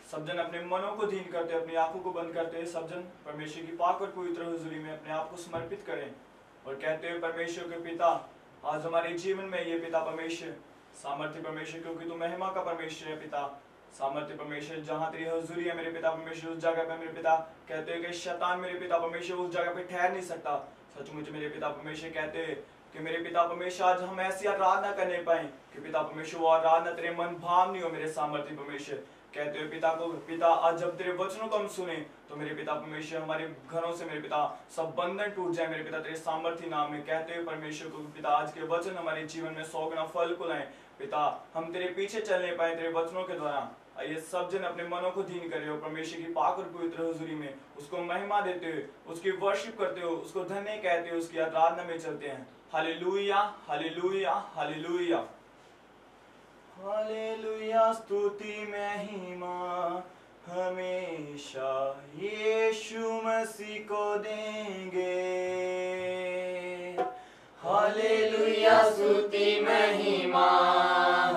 सब जन अपने मनों को धीन करते, अपनी आंखों को बंद करते, सब जन परमेश्वर की पाक और पवित्र हुजूरी में अपने आप को समर्पित करें और कहते हैं, परमेश्वर के पिता, आज हमारे जीवन में ये पिता परमेश्वर, सामर्थ्य परमेश्वर, क्योंकि तू महिमा का परमेश्वर है पिता, सामर्थ्य परमेश्वर, जहाँ तेरी हुजूरी है मेरे पिता परमेश्वर, उस जगह पे मेरे पिता कहते हैं कि शैतान मेरे पिता परमेश्वर उस जगह पे ठहर नहीं सकता। सचमुच मेरे पिता परमेश्वर कहते हैं कि मेरे पिता परमेश्वर आज हम ऐसी आराधना करने पाए कि पिता परमेश्वर वो आराधना तेरे मन भाव नहीं हो मेरे सामर्थ्य परमेश्वर। कहते हुए पिता को, पिता आज जब तेरे वचनों को हम सुने तो मेरे पिता परमेश्वर हमारे घरों से मेरे पिता सब बंधन टूट जाए मेरे पिता तेरे सामर्थ्य नाम में। कहते हुए परमेश्वर को पिता आज के वचन हमारे जीवन में 100 गुना फल को लाए पिता, हम तेरे पीछे चलने पाए तेरे वचनों के द्वारा। आइए सब जन अपने मनों को धीन करे और परमेश्वर की पाक और पवित्र हुजूरी में उसको महिमा देते हुए, उसकी वर्शिप करते हुए, उसको धन्य कहते हुए उसकी आराधना में चलते हैं। Hallelujah hallelujah hallelujah hallelujah. स्तुति महिमा हमेशा यीशु मसीह को देंगे। हालेलुया स्तुति महिमा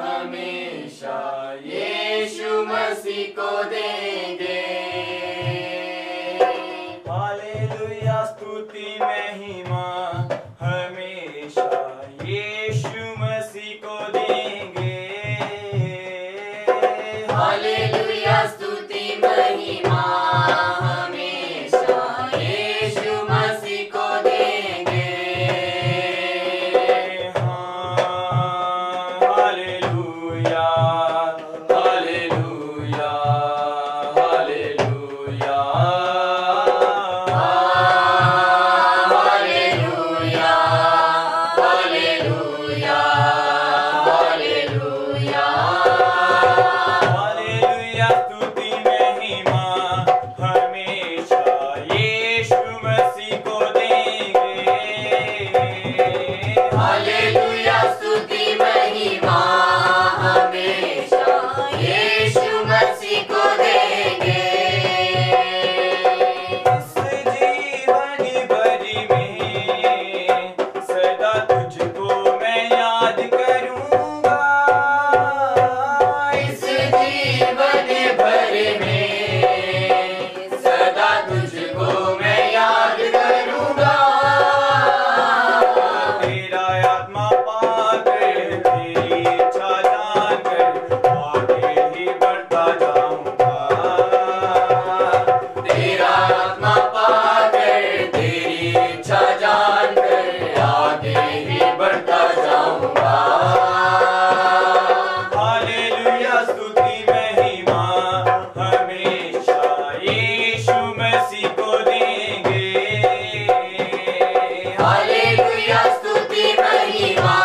हमेशा यीशु मसीह को देंगे। हालेलुया स्तुति महिमा हमेशा यीशु मसीह को देंगे। हालेलुया स्तुति महिमा हमेशा यीशु मसीह को देंगे। Hallelujah hallelujah hallelujah hallelujah hallelujah hallelujah. Hallelujah स्तुति महिमा हमेशा यीशु मसीह को देंगे। हालेलुया स्तुति महिमा हमेशा यीशु मसीह को देंगे। इस जीवन भर में सदा तुझको मैं याद करूंगा। इस जीवन भर में सदा तुझको मैं याद करूंगा। तेरा आत्मा पाकर तेरी इच्छा जानकर आगे ही बढ़ता जाऊंगा। तेरा आत्मा पाकर तेरी इच्छा जानकर आगे ही बढ़ता जाऊंगा। हालेलुया स्तुति महिमा हमेशा यीशु मसीह को देंगे। हालेलुया स्तुति महिमा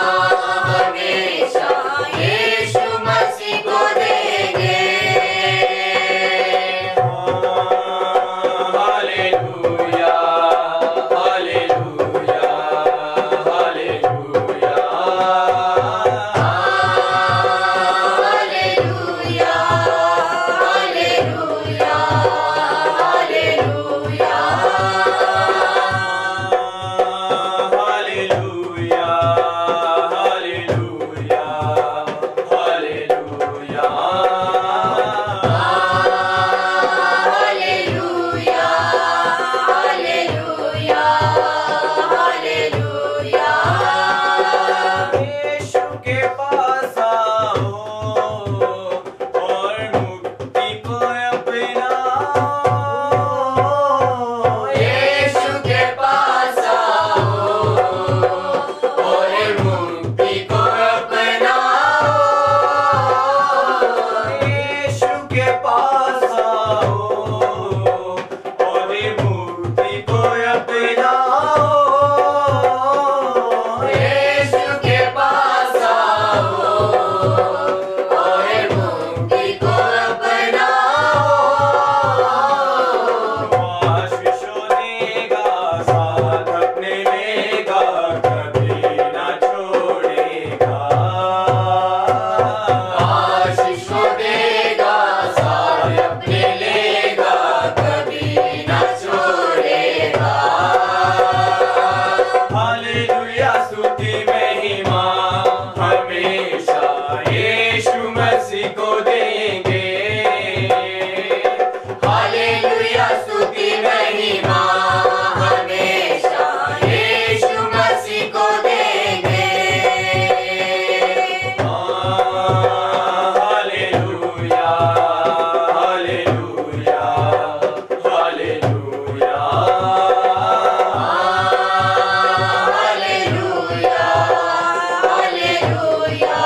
हमेशा यीशु मसीह को देंगे। Hallelujah hallelujah hallelujah. हालेलुया देंगे। हालेलुया स्तुति महिमा हमेशा यीशु मसीह को देंगे। Hallelujah hallelujah hallelujah hallelujah hallelujah hallelujah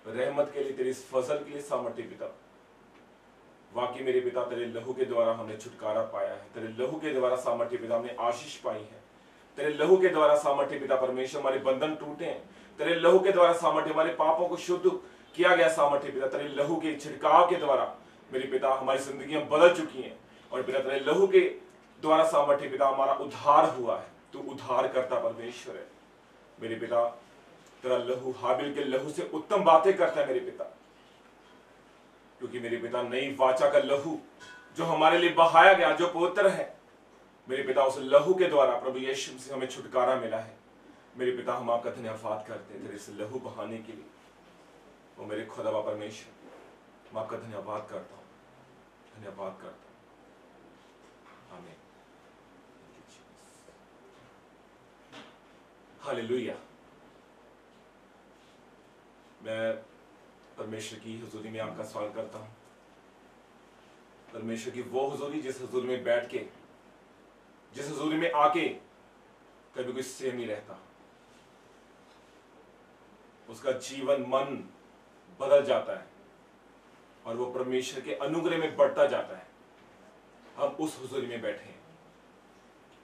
रहमत के लिए, तेरी इस फसल के लिए सामर्थ्य पिता। वाकई मेरे पिता तेरे लहू के द्वारा हमने छुटकारा पाया है, तेरे लहू के द्वारा सामर्थ्य पिता हमने आशीष पाई है, तेरे लहू के द्वारा सामर्थ्य पिता परमेश्वर हमारे बंधन टूटे हैं, तेरे लहू के द्वारा सामर्थ्य हमारे पापों को शुद्ध किया गया सामर्थ्य पिता, तेरे लहू के छिड़काव के द्वारा मेरे पिता हमारी जिंदगियां बदल चुकी हैं और पिता तेरे लहू के द्वारा सामर्थ्य पिता हमारा उद्धार हुआ है। तू उद्धार करता परमेश्वर है मेरे पिता, तेरा लहू हाबिल के लहू से उत्तम बातें करता है मेरे पिता, क्योंकि मेरे पिता नई वाचा का लहू जो हमारे लिए बहाया गया, जो पवित्र है मेरे पिता, उस लहू के द्वारा प्रभु यीशु से हमें छुटकारा मिला है मेरे पिता। हम आपका धन्यवाद करते हैं तेरे इस लहू बहाने के लिए। वो मेरे खुदा परमेश्वर, मैं आपका धन्यवाद करता हूँ, धन्यवाद करता हूँ। आमीन। हालेलुया। मैं परमेश्वर की हुजूरी में आपका स्वागत करता हूं। परमेश्वर की वो हुजूरी जिस हुजूरी में बैठ के, जिस हुजूरी में आके कभी कोई सेम नहीं रहता, उसका जीवन मन बदल जाता है और वो परमेश्वर के अनुग्रह में बढ़ता जाता है। हम उस हुजूरी में बैठे हैं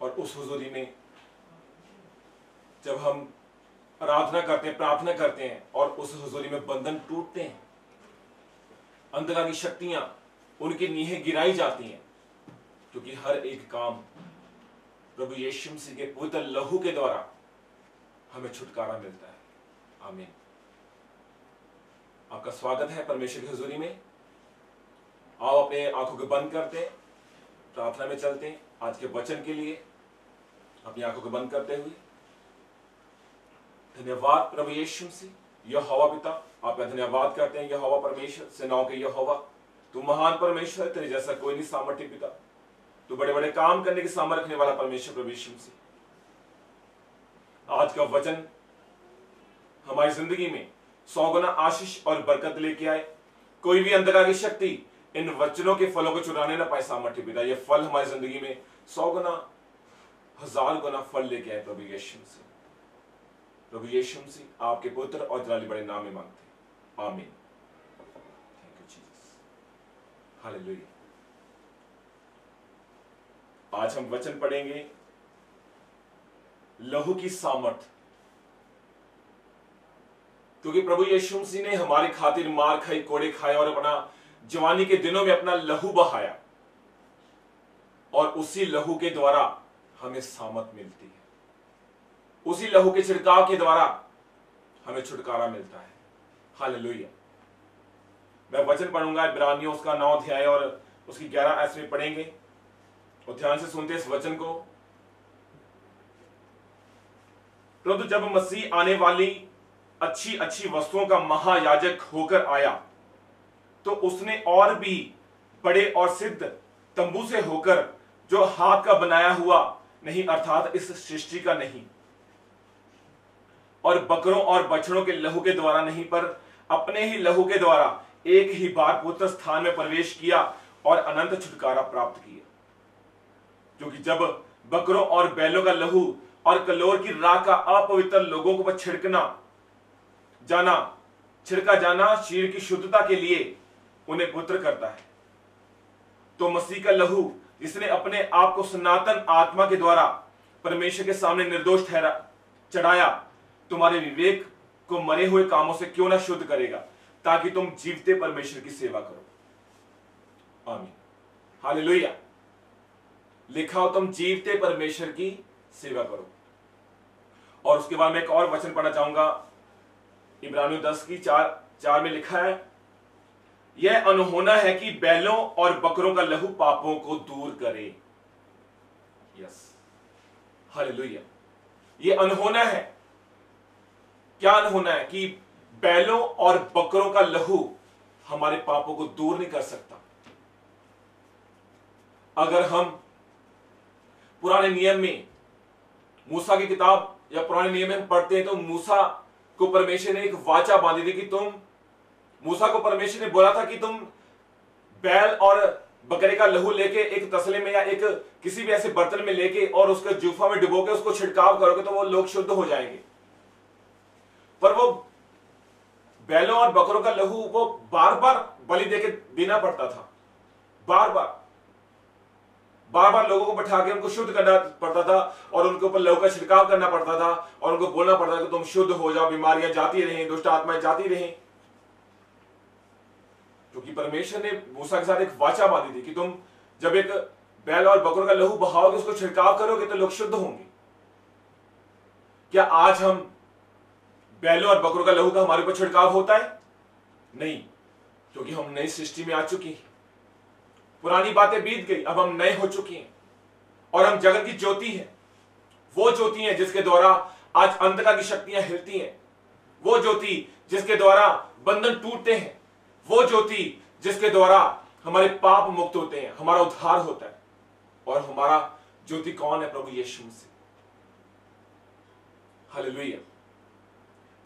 और उस हुजूरी में जब हम आराधना करते हैं, प्रार्थना करते हैं और उस हुजूरी में बंधन टूटते हैं, अंधकार की शक्तियां उनकी नींहें गिराई जाती हैं, क्योंकि हर एक काम प्रभु यीशु मसीह के पवित्र लहू के द्वारा हमें छुटकारा मिलता है। आमीन। आपका स्वागत है परमेश्वर की हुजूरी में। आओ अपने आंखों को बंद करते हैं, प्रार्थना में चलते हैं। आज के वचन के लिए अपनी आंखों को बंद करते हुए धन्यवाद प्रभु यीशु मसीह। यहोवा पिता, आपका धन्यवाद करते हैं। यहोवा परमेश्वर, सेनाओं के यहोवा, तू महान परमेश्वर है, तेरे जैसा कोई नहीं सामर्थ्य पिता। तू बड़े बड़े काम करने की सामर्थ्य रखने वाला परमेश्वर प्रभु यीशु मसीह। आज का वचन हमारी जिंदगी में 100 गुना आशीष और बरकत लेके आए। कोई भी अंधकार की शक्ति इन वचनों के फलों को चुराने ना पाए सामर्थ्य पिता। ये फल हमारी जिंदगी में 100 गुना, 1000 गुना फल लेके आए प्रभु यीशु मसीह। प्रभु यीशु मसीह आपके पुत्र और जलाली बड़े नाम में मांगते हैं। आमीन। Thank you Jesus. हालेलुया। आज हम वचन पढ़ेंगे लहू की सामर्थ, क्योंकि प्रभु यीशु मसीह ने हमारी खातिर मार खाई, कोड़े खाए और अपना जवानी के दिनों में अपना लहू बहाया और उसी लहू के द्वारा हमें सामर्थ मिलती है। उसी लहू के छिड़काव के द्वारा हमें छुटकारा मिलता है। हालेलुया। मैं वचन पढ़ूंगा, इब्रानियों उसका 9 अध्याय और उसकी 11 आयत में पढ़ेंगे और ध्यान से सुनते इस वचन को। परंतु जब मसीह आने वाली अच्छी अच्छी वस्तुओं का महायाजक होकर आया तो उसने और भी बड़े और सिद्ध तंबू से होकर, जो हाथ का बनाया हुआ नहीं अर्थात इस सृष्टि का नहीं, और बकरों और बछड़ों के लहू के द्वारा नहीं, पर अपने ही लहू के द्वारा एक ही बार पवित्र स्थान में प्रवेश किया और अनंत छुटकारा प्राप्त किया। क्योंकि जब बकरों और बैलों का लहू और कलोर की राख का अपवित्र लोगों को छिड़का जाना शरीर की शुद्धता के लिए उन्हें पवित्र करता है, तो मसीह का लहू जिसने अपने आप को सनातन आत्मा के द्वारा परमेश्वर के सामने निर्दोष चढ़ाया, तुम्हारे विवेक को मरे हुए कामों से क्यों ना शुद्ध करेगा, ताकि तुम जीवते परमेश्वर की सेवा करो। आमीन। हालेलुया। लिखा हो, तुम जीवते परमेश्वर की सेवा करो। और उसके बाद मैं एक और वचन पढ़ना चाहूंगा। इब्रानियों 10 की 4 में लिखा है, यह अनहोना है कि बैलों और बकरों का लहू पापों को दूर करे। Yes, hallelujah. यह अनहोना है। क्या अनहोना है? कि बैलों और बकरों का लहू हमारे पापों को दूर नहीं कर सकता। अगर हम पुराने नियम में मूसा की किताब या पुराने नियम में पढ़ते हैं तो मूसा को परमेश्वर ने एक वाचा बांधी थी कि मूसा को परमेश्वर ने बोला था कि तुम बैल और बकरे का लहू लेके एक तसले में या एक किसी भी ऐसे बर्तन में लेके और उसका जूफा में डुबो के उसको छिड़काव करोगे तो वो लोग शुद्ध हो जाएंगे। पर वो बैलों और बकरों का लहू वो बार बार बलि देके देना पड़ता था। बार बार लोगों को बैठा के उनको शुद्ध करना पड़ता था और उनके ऊपर लहू का छिड़काव करना पड़ता था और उनको बोलना पड़ता था कि तुम शुद्ध हो जाओ, बीमारियां जाती रहें, दुष्ट आत्माएं जाती रहें। क्योंकि परमेश्वर ने मूसा के साथ एक वाचा बांधी थी कि तुम जब एक बैल और बकरों का लहू बहाओगे, उसको छिड़काव करोगे तो लोग शुद्ध होंगे। क्या आज हम बैलों और बकरों का लहू का हमारे ऊपर छिड़काव होता है? नहीं, क्योंकि हम नई सृष्टि में आ चुकी हैं। पुरानी बातें बीत गई, अब हम नए हो चुके हैं और हम जगत की ज्योति हैं। वो ज्योति है जिसके द्वारा आज अंधकार की शक्तियां हिलती हैं। वो ज्योति जिसके द्वारा बंधन टूटते हैं। वो ज्योति जिसके द्वारा हमारे पाप मुक्त होते हैं, हमारा उद्धार होता है। और हमारा ज्योति कौन है? प्रभु यीशु मसीह। हालेलुया।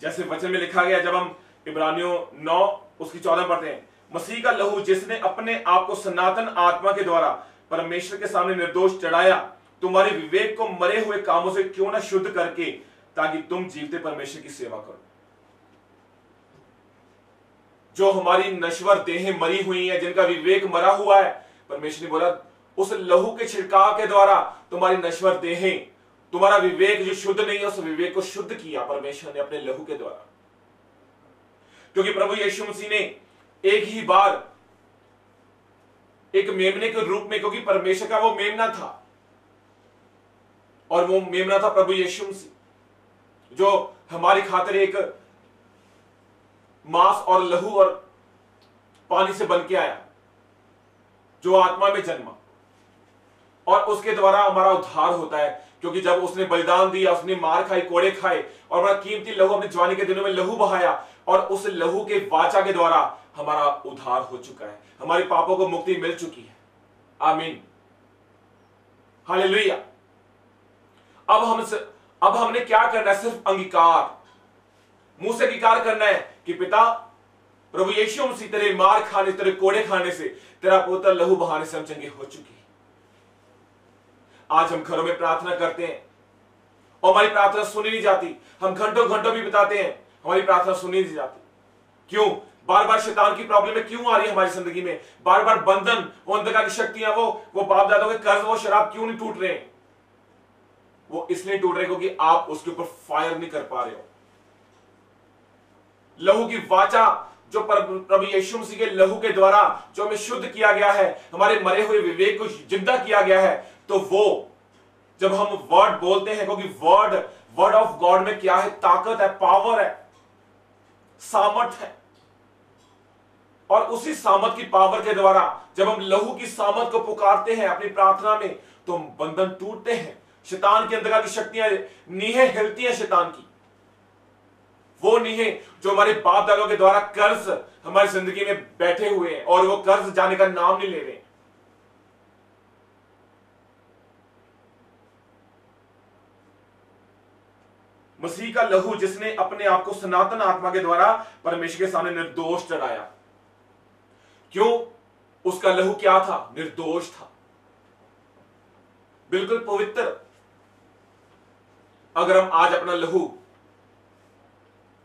जैसे वचन में लिखा गया, जब हम इब्रानियों 9 उसकी 14 पढ़ते हैं, मसीह का लहू जिसने अपने आप को सनातन आत्मा के द्वारा परमेश्वर के सामने निर्दोष चढ़ाया, तुम्हारे विवेक को मरे हुए कामों से क्यों ना शुद्ध करके, ताकि तुम जीवते परमेश्वर की सेवा करो। जो हमारी नश्वर देहें मरी हुई हैं, जिनका विवेक मरा हुआ है, परमेश्वर ने बोला उस लहू के छिड़काव के द्वारा तुम्हारी नश्वर देहें, तुम्हारा विवेक जो शुद्ध नहीं है, उस विवेक को शुद्ध किया परमेश्वर ने अपने लहू के द्वारा। क्योंकि प्रभु यीशु मसीह ने एक ही बार एक मेमने के रूप में, क्योंकि परमेश्वर का वो मेमना था और वो मेमना था प्रभु यीशु मसीह, जो हमारी खातिर एक मांस और लहू और पानी से बन के आया, जो आत्मा में जन्मा, और उसके द्वारा हमारा उद्धार होता है। क्योंकि जब उसने बलिदान दिया, उसने मार खाई, कोड़े खाए और बड़ा कीमती लहू अपनी जवानी के दिनों में लहू बहाया, और उस लहू के वाचा के द्वारा हमारा उद्धार हो चुका है, हमारे पापों को मुक्ति मिल चुकी है। आमीन, हालेलुया। अब हमने क्या करना है? सिर्फ अंगीकार, मुंह से अंगीकार करना है कि पिता, प्रभु यीशु मसीह तेरे मार खाने, तेरे कोड़े खाने से, तेरा पवित्र लहू बहाने से हम चंगे हो चुके हैं। आज हम घरों में प्रार्थना करते हैं और हमारी प्रार्थना सुनी नहीं जाती। हम घंटों घंटों भी बिताते हैं, हमारी प्रार्थना सुनी नहीं जाती। क्यों? बार बार शैतान की प्रॉब्लम क्यों आ रही है हमारी जिंदगी में? बार बार बंधन, वो अंधकार की शक्तियां, वो बाप दादों के कर्ज, वो शराब क्यों नहीं टूट रहे? वो इसलिए टूट रहे क्योंकि आप उसके ऊपर फायर नहीं कर पा रहे हो। लहू की वाचा जो प्रभु यीशु मसीह के लहू के द्वारा जो हमें शुद्ध किया गया है, हमारे मरे हुए विवेक को जिंदा किया गया है, तो वो जब हम वर्ड बोलते हैं, क्योंकि वर्ड ऑफ गॉड में क्या है? ताकत है, पावर है, सामर्थ है। और उसी सामर्थ की पावर के द्वारा जब हम लहू की सामर्थ को पुकारते हैं अपनी प्रार्थना में, तो हम बंधन टूटते हैं। शैतान के अंधकार की शक्तियां, नीहें हिलती हैं शैतान की, वो नीहें जो हमारे बाप दादों के द्वारा कर्ज हमारी जिंदगी में बैठे हुए हैं और वो कर्ज जाने का नाम नहीं ले रहे। मसीह का लहू जिसने अपने आप को सनातन आत्मा के द्वारा परमेश्वर के सामने निर्दोष चढ़ाया। क्यों? उसका लहू क्या था? निर्दोष था, बिल्कुल पवित्र। अगर हम आज अपना लहू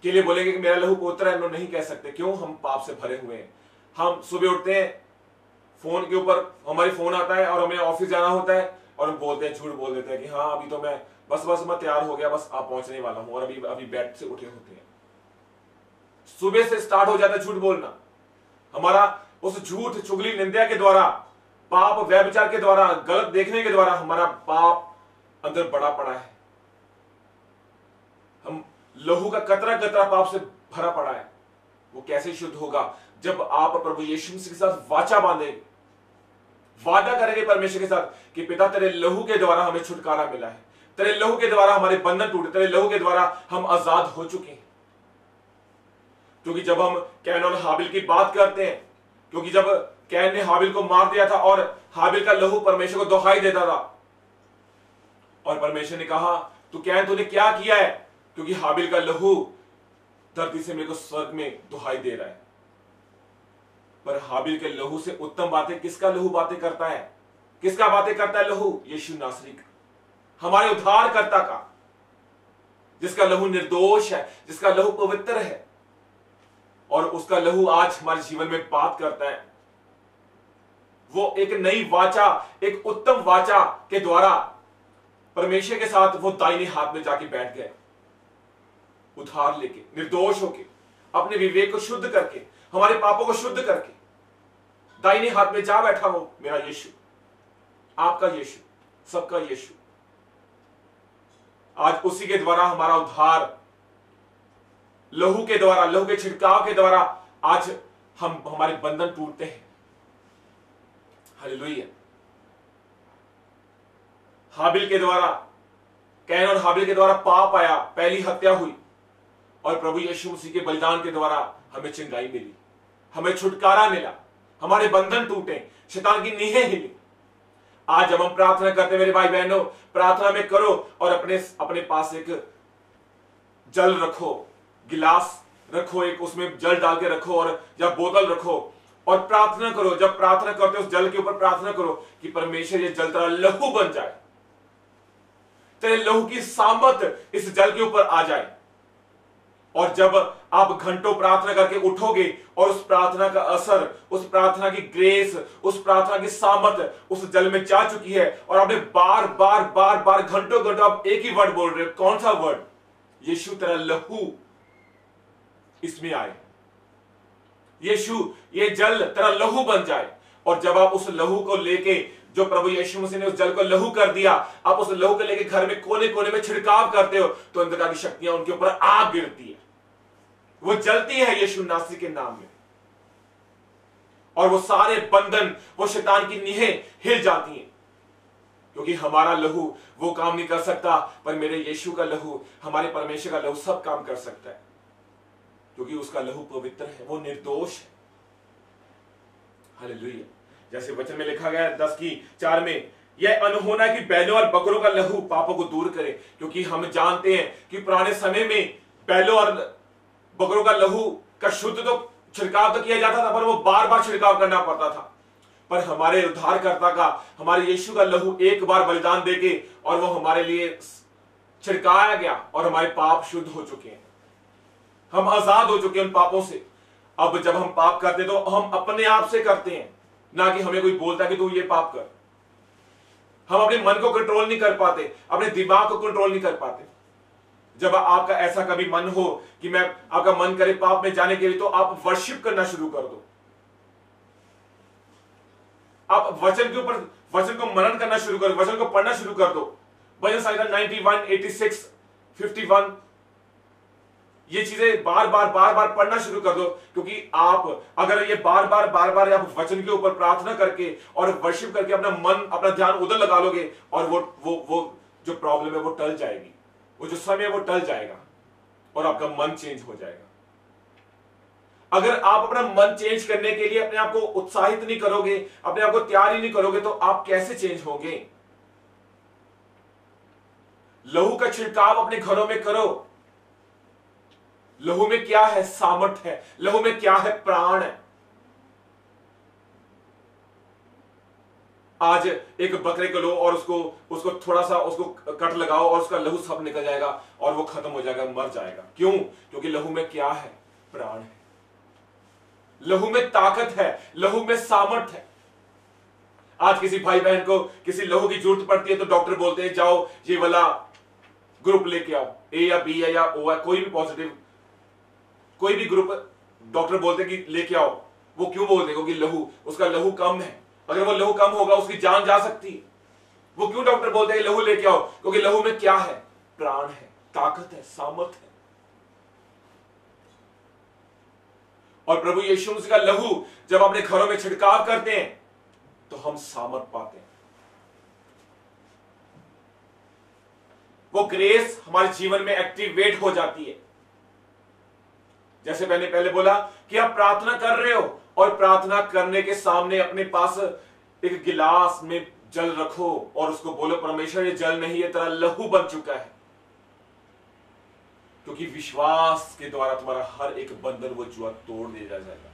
के लिए बोलेंगे कि मेरा लहू पवित्र है, नहीं कह सकते। क्यों? हम पाप से भरे हुए हैं। हम सुबह उठते हैं, फोन के ऊपर हमारी फोन आता है और हमें ऑफिस जाना होता है, और हम बोलते हैं, झूठ बोल देते हैं कि हाँ अभी तो मैं बस मैं तैयार हो गया, बस आप पहुंचने वाला हूं, और अभी बेड से उठे होते हैं। सुबह से स्टार्ट हो जाता है झूठ बोलना हमारा। उस झूठ, चुगली, निंदा के द्वारा, पाप, व्यभिचार के द्वारा, गलत देखने के द्वारा हमारा पाप अंदर बड़ा पड़ा है। हम लहू का कतरा कतरा पाप से भरा पड़ा है। वो कैसे शुद्ध होगा? जब आप प्रभु यीशु मसीह के साथ वाचा बांधेंगे, वादा करेंगे परमेश्वर के साथ कि पिता तेरे लहू के द्वारा हमें छुटकारा मिला है, तेरे लहू के द्वारा हमारे बंधन टूटे, तेरे लहू के द्वारा हम आजाद हो चुके हैं। क्योंकि जब हम कैन और हाबिल की बात करते हैं, क्योंकि जब कैन ने हाबिल को मार दिया था और हाबिल का लहू परमेश्वर को दुहाई देता था, और परमेश्वर ने कहा तू कैन तूने क्या किया है? क्योंकि हाबिल का लहू धरती से मेरे को स्वर्ग में दुहाई दे रहा है। पर हाबिल के लहू से उत्तम बातें किसका लहू बातें करता है? किसका बातें करता है लहू? यीशु नासरी का, हमारे उद्धारकर्ता का, जिसका लहू निर्दोष है, जिसका लहू पवित्र है। और उसका लहू आज हमारे जीवन में बात करता है। वो एक नई वाचा, एक उत्तम वाचा के द्वारा परमेश्वर के साथ वो दाहिने हाथ में जाके बैठ गए, उद्धार लेके, निर्दोष होके, अपने विवेक को शुद्ध करके, हमारे पापों को शुद्ध करके दाहिने हाथ में जा बैठा हो मेरा यीशु, आपका यीशु, सबका यीशु। आज उसी के द्वारा हमारा उद्धार, लहू के द्वारा, लहू के छिड़काव के द्वारा आज हमारे बंधन टूटते हैं। हालेलुया। हाबिल के द्वारा, कैन और हाबिल के द्वारा पाप आया, पहली हत्या हुई, और प्रभु यीशु मसीह के बलिदान के द्वारा हमें चंगाई मिली, हमें छुटकारा मिला, हमारे बंधन टूटे, शैतान की नीहें हिली। आज जब हम प्रार्थना करते हैं मेरे भाई बहनों, प्रार्थना में करो और अपने पास एक जल रखो, गिलास रखो, एक उसमें जल डाल के रखो और या बोतल रखो और प्रार्थना करो। जब प्रार्थना करते हो उस जल के ऊपर प्रार्थना करो कि परमेश्वर ये जल तेरा लहू बन जाए, तेरे लहू की सामत इस जल के ऊपर आ जाए। और जब आप घंटों प्रार्थना करके उठोगे और उस प्रार्थना का असर, उस प्रार्थना की ग्रेस, उस प्रार्थना की सामत उस जल में जा चुकी है और आपने बार बार बार बार घंटों घंटों आप एक ही वर्ड बोल रहे हो, कौन सा वर्ड? यीशु तेरा लहू इसमें आए, यीशु ये जल तेरा लहू बन जाए। और जब आप उस लहू को लेके, जो प्रभु यीशु मसीह ने उस जल को लहू कर दिया, आप उस लहू को लेके घर में कोने कोने में छिड़काव करते हो तो अंधकार की शक्तियां उनके ऊपर आग गिरती है, वो जलती है यीशु नासी के नाम में, और वो सारे बंधन, वो शैतान की नीहें हिल जाती हैं। क्योंकि हमारा लहू वो काम नहीं कर सकता, पर मेरे यीशु का लहू, हमारे परमेश्वर का लहू सब काम कर सकता है, क्योंकि उसका लहू पवित्र है, वो निर्दोष है। हालेलुया। जैसे वचन में लिखा गया 10:4 में, यह अनहोना कि बैलों और बकरों का लहू पापों को दूर करे। क्योंकि हम जानते हैं कि पुराने समय में बैलों और बकरों का लहू का शुद्ध तो छिड़काव तो किया जाता था, पर वो बार बार छिड़काव करना पड़ता था। पर हमारे उद्धारकर्ता का, हमारे यीशु का लहू एक बार बलिदान देके और वो हमारे लिए छिड़काया गया और हमारे पाप शुद्ध हो चुके हैं, हम आजाद हो चुके हैं उन पापों से। अब जब हम पाप करते तो हम अपने आप से करते हैं, ना कि हमें कोई बोलता कि तू ये पाप कर। हम अपने मन को कंट्रोल नहीं कर पाते, अपने दिमाग को कंट्रोल नहीं कर पाते। जब आपका ऐसा कभी मन हो कि मैं, आपका मन करे पाप में जाने के लिए, तो आप वर्शिप करना शुरू कर दो। आप वचन के ऊपर, वचन को मनन करना शुरू करो, वचन को पढ़ना शुरू कर दो। भजन संहिता 91, 86, 51, ये चीजें बार बार बार बार पढ़ना शुरू कर दो। क्योंकि आप अगर ये बार बार बार बार आप वचन के ऊपर प्रार्थना करके और वर्शिप करके अपना मन, अपना ध्यान उधर लगा लोगे, और वो जो प्रॉब्लम है वो टल जाएगी, वो जो समय है वो टल जाएगा और आपका मन चेंज हो जाएगा। अगर आप अपना मन चेंज करने के लिए अपने आप को उत्साहित नहीं करोगे, अपने आप को तैयार ही नहीं करोगे, तो आप कैसे चेंज होंगे? लहू का छिड़काव अपने घरों में करो। लहू में क्या है? सामर्थ्य है। लहू में क्या है? प्राण है। आज एक बकरे को लो और उसको थोड़ा सा उसको कट लगाओ और उसका लहू सब निकल जाएगा और वो खत्म हो जाएगा, मर जाएगा। क्यों? क्योंकि लहू में क्या है? प्राण है। लहू में ताकत है, लहू में सामर्थ्य है। आज किसी भाई बहन को किसी लहू की जरूरत पड़ती है तो डॉक्टर बोलते हैं जाओ ये वाला ग्रुप लेके आओ, ए या बी है या ओ है, कोई भी पॉजिटिव, कोई भी ग्रुप डॉक्टर बोलते हैं कि लेके आओ। वो क्यों बोलते हैं? क्योंकि लहू, उसका लहू कम है। अगर वो लहू कम होगा उसकी जान जा सकती है। वो क्यों डॉक्टर बोलते हैं लहू लेके आओ? क्योंकि लहू में क्या है? प्राण है, ताकत है, सामर्थ्य है। और प्रभु यीशु मसीह का लहू जब अपने घरों में छिड़काव करते हैं तो हम सामर्थ पाते हैं। वो ग्रेस हमारे जीवन में एक्टिवेट हो जाती है। जैसे मैंने पहले बोला कि आप प्रार्थना कर रहे हो और प्रार्थना करने के सामने अपने पास एक गिलास में जल रखो और उसको बोलो परमेश्वर ये जल नहीं है, तेरा लहू बन चुका है। क्योंकि विश्वास के द्वारा तुम्हारा हर एक बंधन वो जुआ तोड़ दिया जाएगा।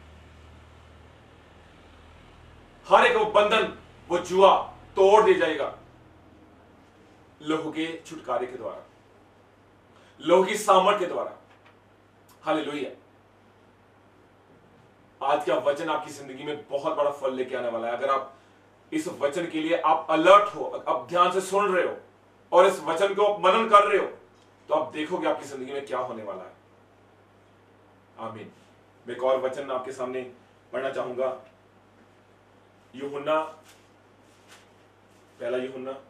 हर एक वो बंधन वो जुआ तोड़ दिया जाएगा लहू के छुटकारे के द्वारा, लहू की सामर्थ के द्वारा। हालेलुया। आज का वचन आपकी जिंदगी में बहुत बड़ा फल लेके आने वाला है। अगर आप इस वचन के लिए आप अलर्ट हो, आप ध्यान से सुन रहे हो और इस वचन को मनन कर रहे हो, तो आप देखोगे आपकी जिंदगी में क्या होने वाला है। आमीन। मैं एक और वचन आपके सामने पढ़ना चाहूंगा। यूहन्ना, पहला यूहन्ना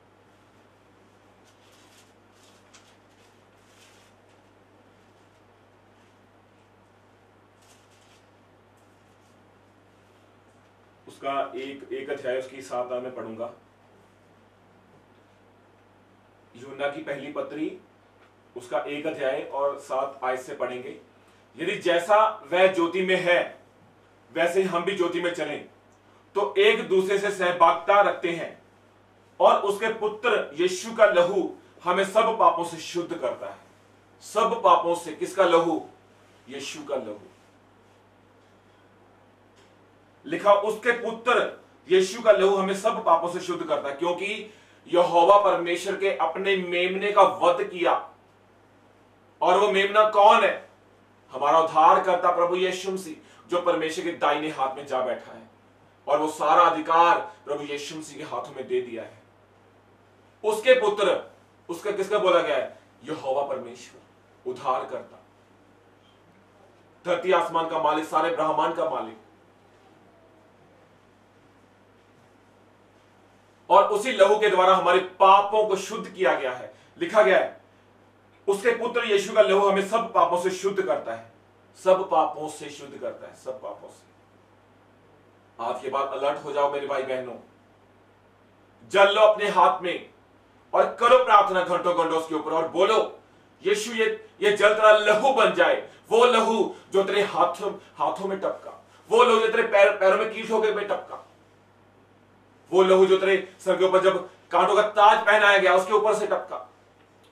उसका एक अध्याय उसकी 7 आयत में पढ़ूंगा। यूहन्ना की पहली पत्री उसका 1 अध्याय और 7 आयत से पढ़ेंगे। यदि जैसा वह ज्योति में है वैसे ही हम भी ज्योति में चलें तो एक दूसरे से सहभागिता रखते हैं और उसके पुत्र यीशु का लहू हमें सब पापों से शुद्ध करता है। सब पापों से। किसका लहू? यीशु का लहू। लिखा उसके पुत्र यीशु का लहू हमें सब पापों से शुद्ध करता है, क्योंकि यहोवा परमेश्वर के अपने मेमने का वध किया। और वो मेमना कौन है? हमारा उद्धार करता प्रभु यीशु मसीह, जो परमेश्वर के दाहिने हाथ में जा बैठा है। और वो सारा अधिकार प्रभु यीशु मसीह के हाथों में दे दिया है। उसके पुत्र, उसका किसका बोला गया है? यहोवा परमेश्वर, उद्धार करता, धरती आसमान का मालिक, सारे ब्रह्मांड का मालिक। और उसी लहू के द्वारा हमारे पापों को शुद्ध किया गया है। लिखा गया है उसके पुत्र यीशु का लहू हमें सब पापों से शुद्ध करता है, सब पापों से शुद्ध करता है, सब पापों से। आज के बाद अलर्ट हो जाओ मेरे भाई बहनों, जल लो अपने हाथ में और करो प्रार्थना घंटों घंटों उसके ऊपर और बोलो यीशु ये जल तेरा लहू बन जाए। वो लहू जो तेरे हाथों में टपका, वो लहू जो तेरे पैरों में कील ठोके में टपका, वो लहू जो तेरे सर के ऊपर जब कांटों का ताज पहनाया गया उसके ऊपर से टपका,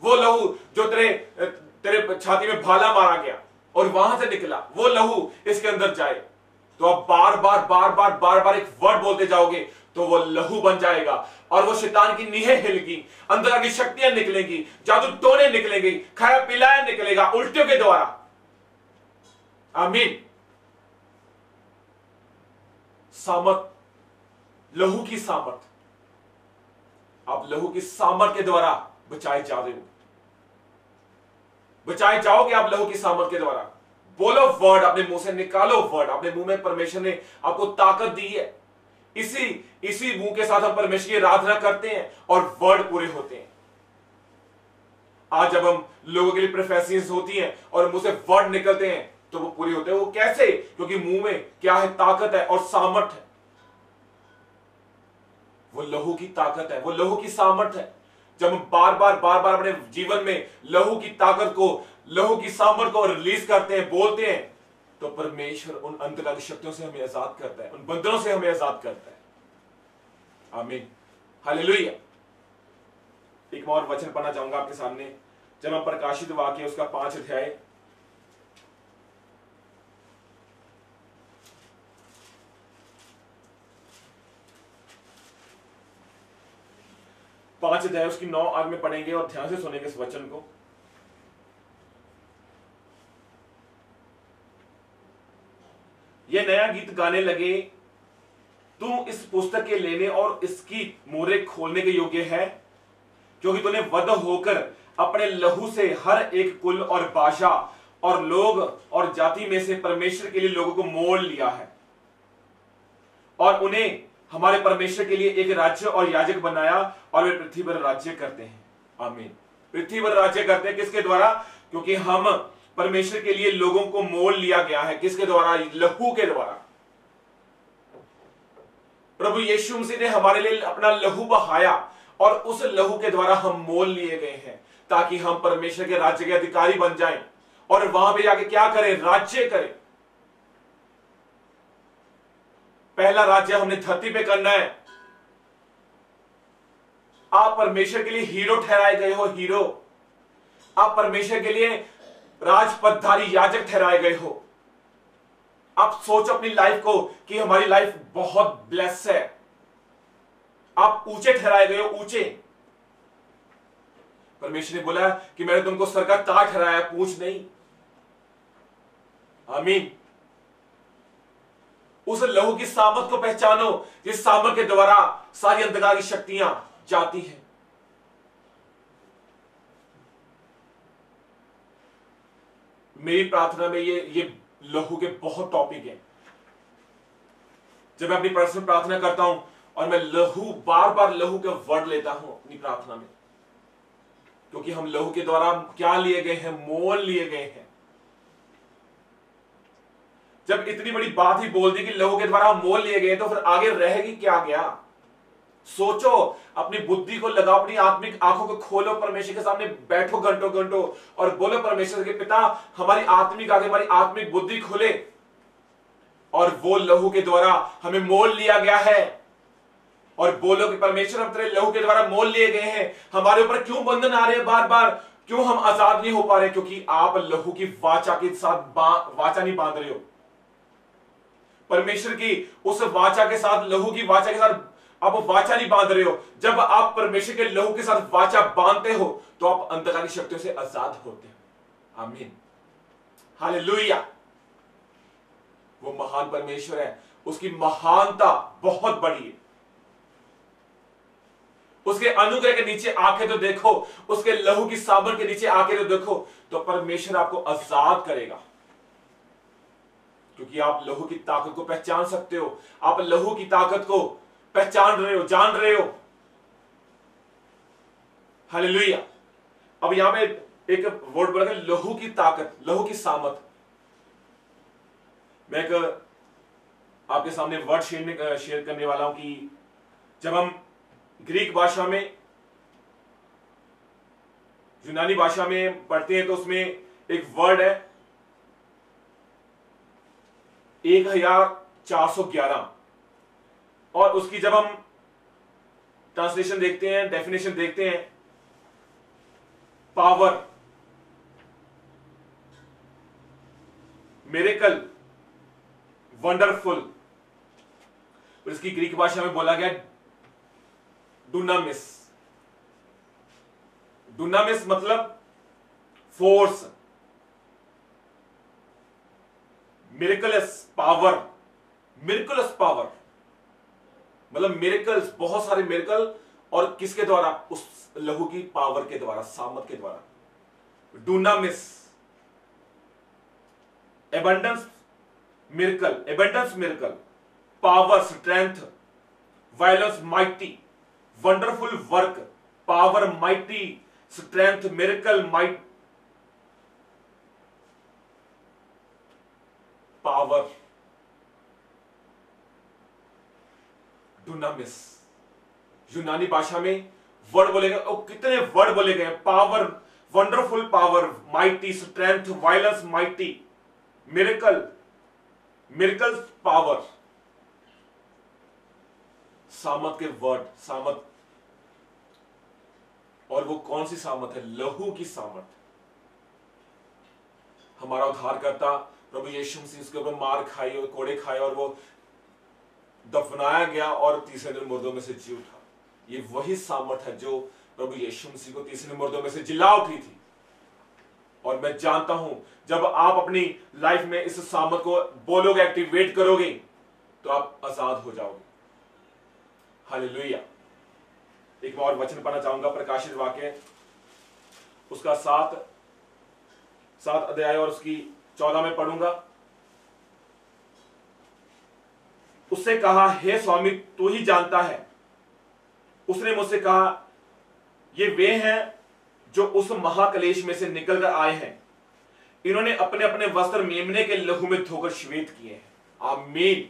वो लहू जो तेरे छाती में भाला मारा गया और वहां से निकला, वो लहू इसके अंदर जाए। तो आप बार बार एक वर्ड बोलते जाओगे तो वो लहू बन जाएगा और वो शैतान की नीहें हिलेगी, अंदर की शक्तियां निकलेंगी, जादू टोने निकलेंगी, खाया पिलाया निकलेगा उल्टियों के द्वारा। आमीन। सामर्थ, लहू की सामर्थ, आप लहू की सामर्थ के द्वारा बचाए जा रहे हो, बचाए जाओगे आप लहू की सामर्थ के द्वारा। बोलो वर्ड, अपने मुंह से निकालो वर्ड। अपने मुंह में परमेश्वर ने आपको ताकत दी है, इसी मुंह के साथ हम परमेश्वर की आराधना करते हैं और वर्ड पूरे होते हैं। आज जब हम लोगों के लिए प्रोफेसियंस होती हैं और मुंह से वर्ड निकलते हैं तो वो पूरे होते हैं। वो कैसे? क्योंकि मुंह में क्या है? ताकत है और सामर्थ है। वो लहू की ताकत है, वो लहू की सामर्थ है। जब हम बार बार अपने जीवन में लहू की ताकत को, लहू की सामर्थ को रिलीज करते हैं, बोलते हैं, तो परमेश्वर उन अंतकालिक शक्तियों से हमें आजाद करता है, उन बंधनों से हमें आजाद करता है। आमीन, हालेलुया। एक और वचन पढ़ना चाहूंगा आपके सामने, जब हम प्रकाशित वाक्य उसका 5 अध्याय, उसकी 9 आग में पढ़ेंगे और ध्यान से सुनेंगे इस वचन को। ये नया गीत गाने लगे, तू इस पुस्तक के लेने और इसकी मोहरे खोलने के योग्य है, क्योंकि तूने वध होकर अपने लहू से हर एक कुल और भाषा और लोग और जाति में से परमेश्वर के लिए लोगों को मोल लिया है और उन्हें हमारे परमेश्वर के लिए एक राज्य और याजक बनाया और वे पृथ्वी पर राज्य करते हैं। आमीन। पृथ्वी पर राज्य करते हैं किसके द्वारा? क्योंकि हम परमेश्वर के लिए लोगों को मोल लिया गया है। किसके द्वारा? लहू के द्वारा। प्रभु यीशु मसीह ने हमारे लिए अपना लहू बहाया और उस लहू के द्वारा हम मोल लिए गए हैं, ताकि हम परमेश्वर के राज्य के अधिकारी बन जाएं और वहां पे जाके क्या करें? राज्य करें। पहला राज्य हमने धरती पे करना है। आप परमेश्वर के लिए हीरो ठहराए गए हो, हीरो। आप परमेश्वर के लिए राजपदधारी याजक ठहराए गए हो। आप सोचो अपनी लाइफ को कि हमारी लाइफ बहुत ब्लेस है। आप ऊंचे ठहराए गए हो, ऊंचे। परमेश्वर ने बोला कि मैंने तुमको सर का ताज ठहराया, पूंछ नहीं। आमीन। उस लहू की सामर्थ को पहचानो, जिस सामर्थ के द्वारा सारी अंधकार की शक्तियां जाती हैं। मेरी प्रार्थना में ये लहू के बहुत टॉपिक हैं। जब मैं अपनी पर्सनल प्रार्थना करता हूं और मैं लहू, बार बार लहू का वर्ड लेता हूं अपनी प्रार्थना में, क्योंकि हम लहू के द्वारा क्या लिए गए हैं? मोल लिए गए हैं। जब इतनी बड़ी बात ही बोल दी कि लहू के द्वारा हम मोल लिए गए, तो फिर आगे रहेगी क्या? गया सोचो, अपनी बुद्धि को लगाओ, अपनी आत्मिक आंखों को खोलो, परमेश्वर के सामने बैठो घंटों घंटों और बोलो परमेश्वर के पिता, हमारी आत्मिक आगे, हमारी आत्मिक बुद्धि खोले। और वो लहू के द्वारा हमें मोल लिया गया है। और बोलो कि परमेश्वर, हम तेरे लहू के द्वारा मोल लिए गए हैं। हमारे ऊपर क्यों बंधन आ रहे हैं बार बार? क्यों हम आजाद नहीं हो पा रहे? क्योंकि आप लहू की वाचा के साथ वाचा नहीं बांध रहे हो। परमेश्वर की उस वाचा के साथ, लहू की वाचा के साथ आप वाचा नहीं बांध रहे हो। जब आप परमेश्वर के लहू के साथ वाचा बांधते हो तो आप अंधकार की शक्तियों से आजाद होते हो। आमीन, हालेलुया। वो महान परमेश्वर है, उसकी महानता बहुत बड़ी है। उसके अनुग्रह के नीचे आके तो देखो, उसके लहू की साबुन के नीचे आके तो देखो, तो परमेश्वर आपको आजाद करेगा। क्योंकि आप लहू की ताकत को पहचान सकते हो, आप लहू की ताकत को पहचान रहे हो, जान रहे हो। हालेलुया। अब यहां पे एक वर्ड बोला है, लहू की ताकत, लहू की सामत। मैं एक आपके सामने वर्ड शेयर करने वाला हूं कि जब हम ग्रीक भाषा में, यूनानी भाषा में पढ़ते हैं तो उसमें एक वर्ड है 1411, और उसकी जब हम ट्रांसलेशन देखते हैं, डेफिनेशन देखते हैं, पावर, मिरेकल, वंडरफुल, इसकी ग्रीक भाषा में बोला गया डुनामिस। डुनामिस मतलब force, miracles power, miracles power मतलब मिरेकल्स, बहुत सारे मिरेकल, और किसके द्वारा? उस लहू की पावर के द्वारा, सामत के द्वारा। डुनामिस, abundance miracle, abundance miracle, power strength, violence mighty, wonderful work, power mighty, strength, miracle, might, power, डुनामिस। यूनानी भाषा में वर्ड बोले गए, और कितने वर्ड बोले गए? Power, wonderful power, mighty, strength, violence mighty, miracle, miracles power, सामत के वर्ड, सामत। और वो कौन सी सामत है? लहू की सामत। हमारा उद्धारकर्ता प्रभु यीशु मसीह उसके ऊपर मार खाई और कोड़े खाए और वो दफनाया गया और तीसरे दिन मुर्दों में से जी उठा। ये वही सामर्थ है जो प्रभु यीशु मसीह को तीसरे मुर्दों में से जिला उठी थी। और मैं जानता हूं जब आप अपनी लाइफ में इस सामर्थ को बोलोगे, एक्टिवेट करोगे, तो आप आजाद हो जाओगे। हालेलुया। एक और वचन पढ़ना चाहूंगा, प्रकाशित वाक्य उसका 7 अध्याय और उसकी 14 में पढ़ूंगा। उससे कहा, हे स्वामी तू ही जानता है। उसने मुझसे कहा, ये वे हैं जो उस महाक्लेश में से निकलकर आए हैं। इन्होंने अपने अपने वस्त्र मेमने के लहू में धोकर श्वेत किए हैं। आमीन।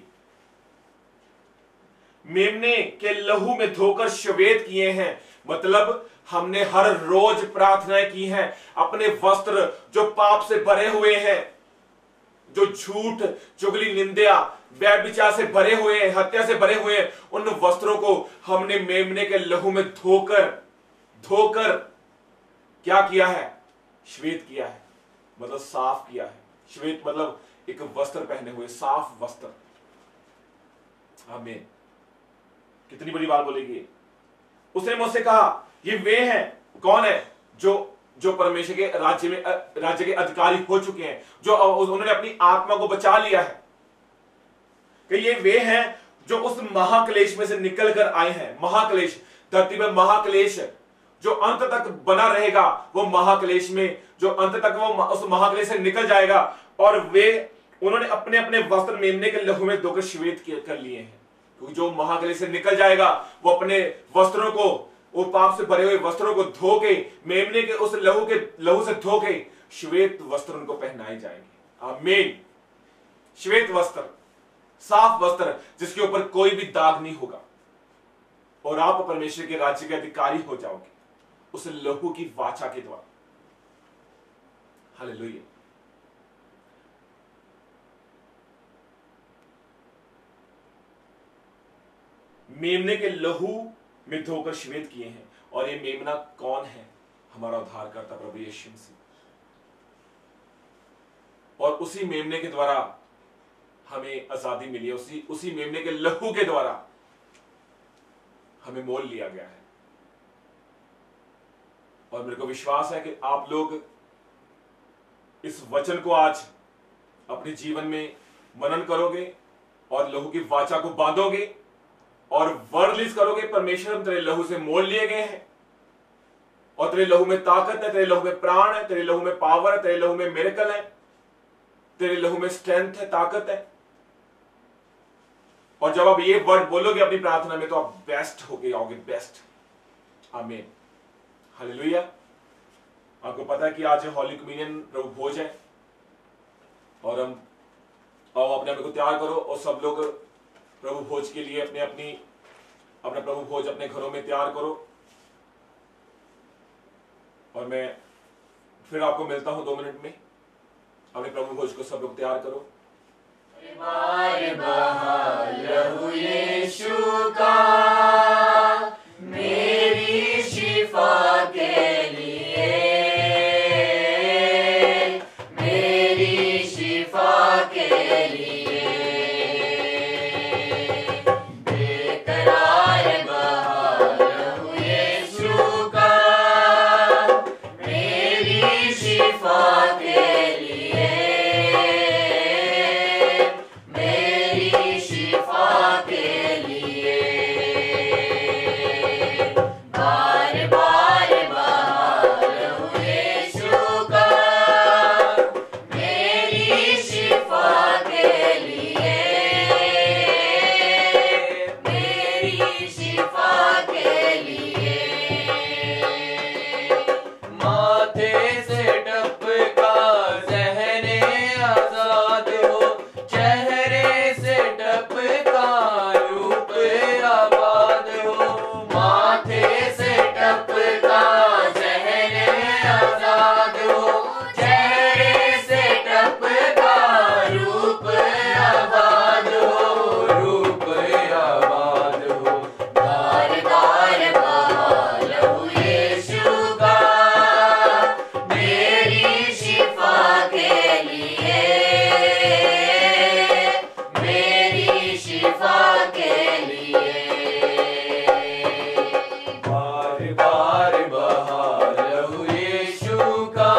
मेमने के लहू में धोकर श्वेत किए हैं, मतलब हमने हर रोज प्रार्थनाएं की हैं। अपने वस्त्र जो पाप से भरे हुए हैं, जो झूठ, चुगली, निंदा, व्यभिचार से भरे हुए हैं, हत्या से भरे हुए हैं, उन वस्त्रों को हमने मेमने के लहू में धोकर क्या किया है? श्वेत किया है, मतलब साफ किया है। श्वेत मतलब एक वस्त्र पहने हुए, साफ वस्त्र। आमीन। कितनी बड़ी बात बोलेगी। उसने मुझसे कहा, ये वे हैं, कौन है? जो परमेश्वर के राज्य के अधिकारी हो चुके हैं, जो उन्होंने अपनी आत्मा को बचा लिया है। कि ये वे हैं जो उस महाक्लेश में से निकल कर आए हैं। महाक्लेश, धरती में महाक्लेश जो अंत तक बना रहेगा, वो महाक्लेश में जो अंत तक वो उस महाक्लेश से निकल जाएगा। और उन्होंने अपने अपने वस्त्र मेमने के लहू में धोकर श्वेत कर लिए हैं। क्योंकि जो महाक्लेश से निकल जाएगा, वो अपने वस्त्रों को, वो पाप से भरे हुए वस्त्रों को धो के, मेमने के उस लहू से धो के श्वेत वस्त्र उनको पहनाए जाएंगे। आमीन। श्वेत वस्त्र, साफ वस्त्र, जिसके ऊपर कोई भी दाग नहीं होगा। और आप परमेश्वर के राज्य के अधिकारी हो जाओगे उस लहू की वाचा के द्वारा। हालेलुया। मेमने के लहू में धोकर श्वेत किए हैं। और ये मेमना कौन है? हमारा उद्धारकर्ता प्रभु यीशु मसीह, और उसी मेमने के द्वारा हमें आजादी मिली है, उसी मेमने के लहू के द्वारा हमें मोल लिया गया है। और मेरे को विश्वास है कि आप लोग इस वचन को आज अपने जीवन में मनन करोगे और लहू की वाचा को बांधोगे और वर्ड रिलीज करोगे, परमेश्वर हम तेरे लहू से मोल लिए गए हैं और तेरे लहू में ताकत है, तेरे लहू में प्राण है, तेरे लहू में पावर है, तेरे लहू में मिरेकल है, तेरे लहू में स्ट्रेंथ है, ताकत है। और जब आप ये वर्ड बोलोगे अपनी प्रार्थना में तो आप बेस्ट होके आओगे, बेस्ट। आमीन, हालेलुया। आपको पता है कि आज हॉली कम्युनियन प्रभु भोज है और हम आओ अपने आप को तैयार करो और सब लोग प्रभु भोज के लिए अपना प्रभु भोज अपने घरों में तैयार करो। और मैं फिर आपको मिलता हूं 2 मिनट में। अपने प्रभु भोज को सब लोग तैयार करो। बार बहा लहू यीशु का मेरी शिफा के लिए, मेरी शिफा के लिए। बेकरार बहा लहू यीशु का मेरी शिफा के लिए, मेरी शिफा के लिए। बार बार बहा लहू यीशु का मेरी शिफा के लिए, मेरी शिफा के लिए। माथे से टपका ज़हने आजाद हो, चेहरे से टपका रूप आबाद हो। माथे से टपका ज़हने आजाद हो, चेहरे से टपका रूप आबाद हो, रूप आबाद हो। बार बार बहा लहू यीशु का मेरी शिफा के लिए, मेरी शिफा के लिए। बार बार बहा लहू यीशु का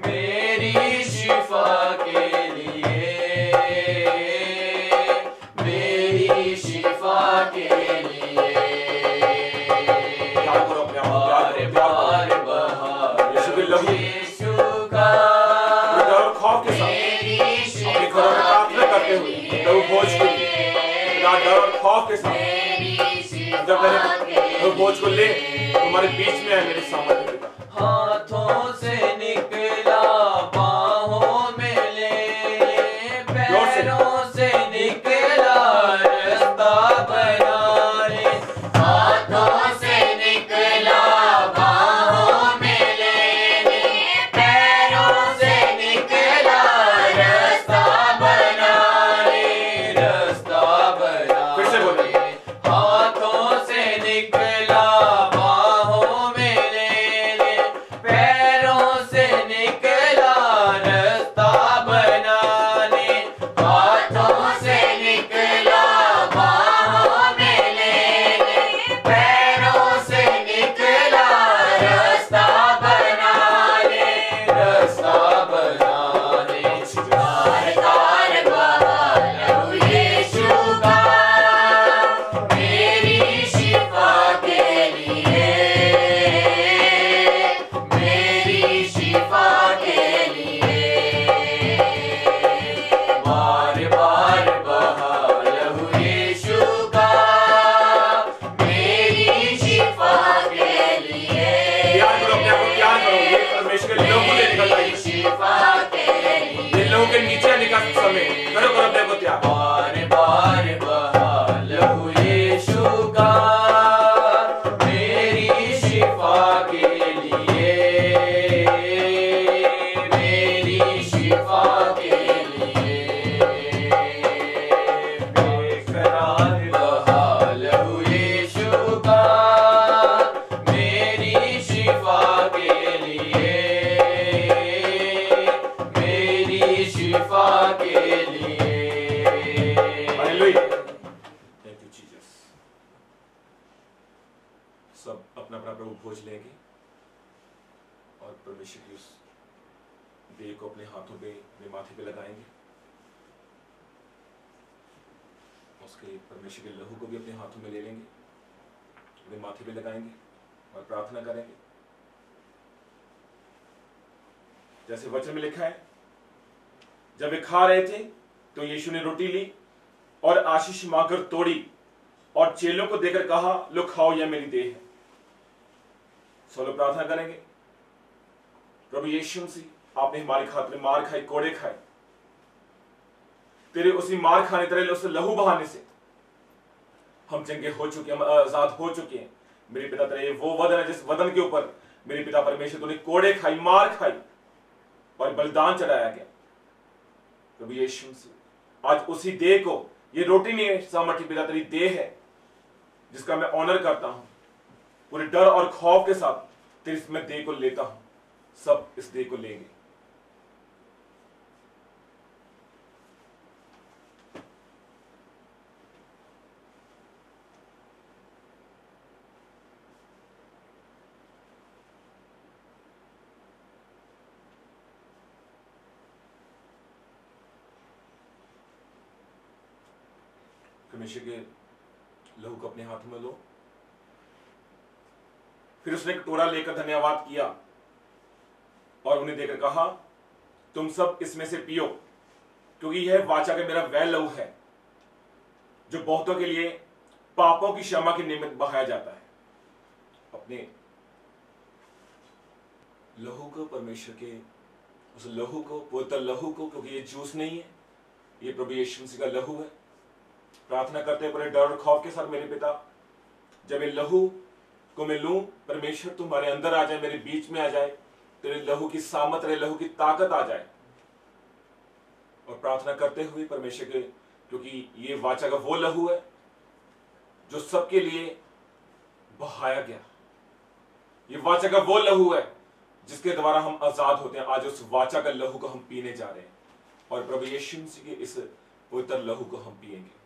मेरी शिफा के लिए, मेरी शिफा के लिए। तैयार करो अपने आप को, बार बार बहा यीशु के लहू यीशु का डर और खौफ के साथ मेरी अपने घरों में प्रार्थना करते हुए प्रभु भोज के लिए बिना डर और खौफ के साथ जब मैंने प्रभु भोज को ले तुम्हारे बीच में है मेरे सामर्थ्य पिता। हाथों से निकला बाहों में ले, पैरों से निकला रास्ता बना ले। हाथों से निकला बाहों में ले, पैरों से निकला रास्ता बना ले, रास्ता बना फिर से बोलो। ले। हाथों से निकला बाहों में ले, हाथों पे, अपने माथे पे लगाएंगे। उसके परमेश्वर के लहू को भी अपने हाथों में ले लेंगे, अपने माथे पे लगाएंगे और प्रार्थना करेंगे। जैसे वचन में लिखा है, जब वे खा रहे थे तो यीशु ने रोटी ली और आशीष मांगकर तोड़ी और चेलों को देकर कहा, लो खाओ, यह मेरी देह है। सब लोग प्रार्थना करेंगे। प्रभु यीशु मसीह, आपने हमारी खातिर मार खाई, कोड़े खाए, तेरे उसी मार खाने, तेरे उस लहू बहाने से हम चंगे हो चुके हैं, हम आजाद हो चुके हैं। मेरे पिता, तेरे वो वदन है जिस वदन के ऊपर मेरे पिता परमेश्वर तूने कोड़े खाई, मार खाई और बलिदान चढ़ाया गया। प्रभु यीशु मसीह, आज उसी देह को, ये रोटी नहीं है सामर्थ्य पिता, तेरी देह है जिसका मैं ऑनर करता हूं। पूरे डर और खौफ के साथ तेरी मैं देह को लेता हूं। सब इस देह को लेंगे। परमेश्वर के लहू को अपने हाथ में लो। फिर उसने कटोरा लेकर धन्यवाद किया और उन्हें देकर कहा, तुम सब इसमें से पियो, क्योंकि यह वाचा का मेरा वह लहू है जो बहुतों के लिए पापों की क्षमा के निमित्त बहाया जाता है। अपने लहू को, परमेश्वर के उस लहू को, पवित्र लहू को, क्योंकि ये जूस नहीं है, ये प्रभु यीशु मसीह का लहू है। प्रार्थना करते हैं बड़े डर और खौफ के साथ, मेरे पिता, जब ये लहू को मैं लूं, परमेश्वर तुम्हारे अंदर आ जाए, मेरे बीच में आ जाए, तेरे लहू की सामत, तेरे लहू की ताकत आ जाए। और प्रार्थना करते हुए परमेश्वर के, क्योंकि ये वाचा का वो लहू है जो सबके लिए बहाया गया, ये वाचा का वो लहू है जिसके द्वारा हम आजाद होते हैं। आज उस वाचा का लहू को हम पीने जा रहे हैं और प्रभु यीशु मसीह के इस पवित्र लहू को हम पिएंगे।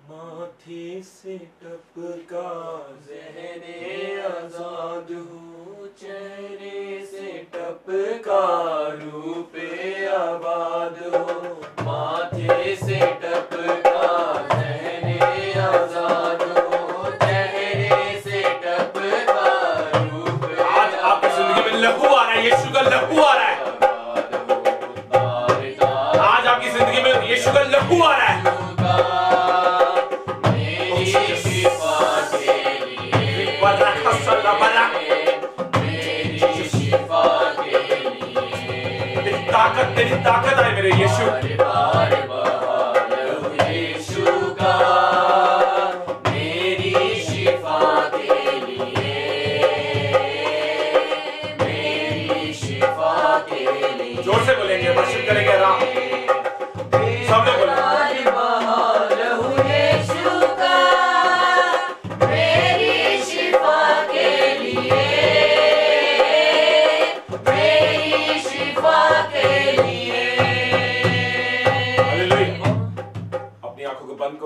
माथे से टपका ज़हने आजाद हो, चेहरे से टपका रूपे आबाद हो। माथे से टपका ज़हने आजाद हो, चेहरे से टपका रूपे। आज आपकी जिंदगी में लहू आ रहा है, यीशु का लहू आ रहा है। आज आपकी जिंदगी में यीशु का लहू आ रहा है। तेरी ताकत है मेरे यीशु, यीशु का मेरी शिफा के लिए, मेरी शिफा के लिए। जोर से बोलेंगे, वर्शिप करेंगे, राम सब लोग बोलेंगे।